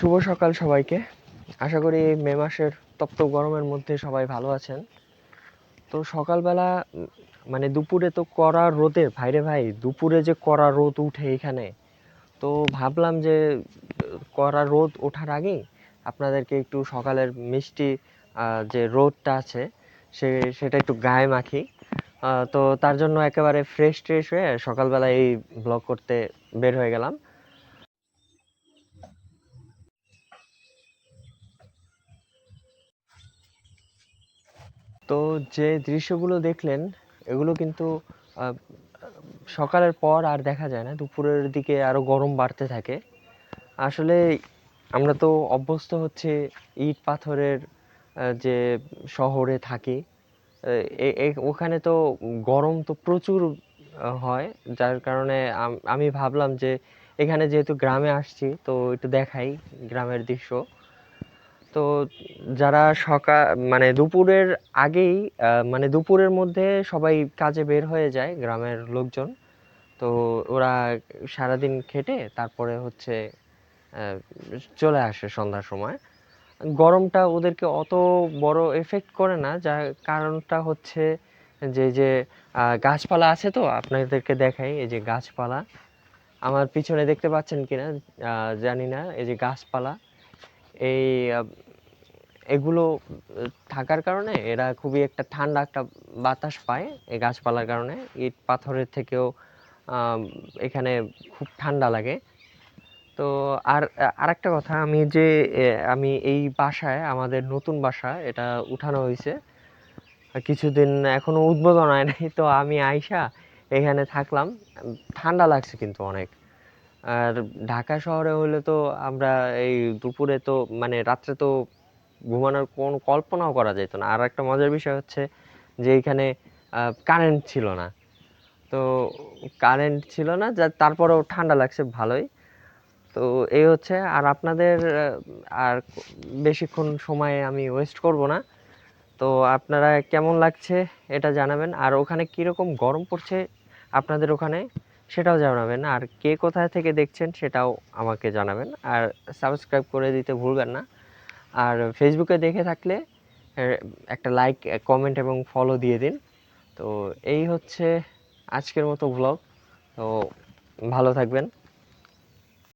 শুভ সকাল সবাইকে। আশা করি মে মাসের তপ্ত গরমের মধ্যে সবাই ভালো আছেন। তো সকালবেলা মানে দুপুরে তো কড়া রোদে ভাইরে ভাই, দুপুরে যে কড়া রোদ উঠে এখানে, তো ভাবলাম যে কড়া রোদ ওঠার আগেই আপনাদেরকে একটু সকালের মিষ্টি যে রোদটা আছে সেটা একটু গায়ে মাখি। তো তার জন্য একেবারে ফ্রেশ ট্রেশ হয়ে সকালবেলা এই ব্লগ করতে বের হয়ে গেলাম। তো যে দৃশ্যগুলো দেখলেন এগুলো কিন্তু আহ, সকালের পর আর দেখা যায় না, দুপুরের দিকে আরো গরম বাড়তে থাকে। আসলে আমরা তো অভ্যস্ত হচ্ছে ইট পাথরের যে শহরে থাকি। ওখানে তো গরম তো প্রচুর হয়, যার কারণে আমি ভাবলাম যে এখানে যেহেতু গ্রামে আসছি তো একটু দেখাই গ্রামের দৃশ্য। তো যারা সকাল মানে দুপুরের আগেই মানে দুপুরের মধ্যে সবাই কাজে বের হয়ে যায় গ্রামের লোকজন। তো ওরা সারাদিন খেটে তারপরে হচ্ছে আহ, চলে আসে সন্ধ্যার সময়। গরমটা ওদেরকে অত বড় এফেক্ট করে না, যার কারণটা হচ্ছে যে গাছপালা আছে। তো আপনাদেরকে দেখাই, এই যে গাছপালা আমার পিছনে দেখতে পাচ্ছেন কিনা জানি না, এই যে গাছপালা, এই এগুলো থাকার কারণে এরা খুবই একটা ঠান্ডা একটা বাতাস পায় এই গাছপালার কারণে। ইট পাথরের থেকেও আম, এখানে খুব ঠান্ডা লাগে। তো আর আরেকটা কথা, আমি এই বাসায়, আমাদের নতুন বাসা এটা উঠানো হয়েছে কিছুদিন, এখনো উদ্বোধন হয় নাই। তো আমি আইসা এখানে থাকলাম, ঠান্ডা লাগছে কিন্তু অনেক। আর ঢাকা শহরে হলে তো আমরা এই দুপুরে তো মানে রাত্রে তো ঘুমানোর কোনো কল্পনাও করা যেত না। আর একটা মজার বিষয় হচ্ছে যে এখানে কারেন্ট ছিল না। তো কারেন্ট ছিল না, যা তারপরেও ঠান্ডা লাগছে ভালোই। তো এই হচ্ছে। আর আপনাদের আর বেশিক্ষণ সময় আমি ওয়েস্ট করব না। তো আপনারা কেমন লাগছে এটা জানাবেন, আর ওখানে কিরকম গরম পড়ছে আপনাদের ওখানে সেটাও জানাবেন, আর কে কোথায় থেকে দেখছেন সেটাও আমাকে জানাবেন। আর সাবস্ক্রাইব করে দিতে ভুলবেন না। আর ফেসবুকে দেখে থাকলে আহ, একটা লাইক, কমেন্ট এবং ফলো দিয়ে দিন। তো এই হচ্ছে আজকের মতো ব্লগ। তো ভালো থাকবেন।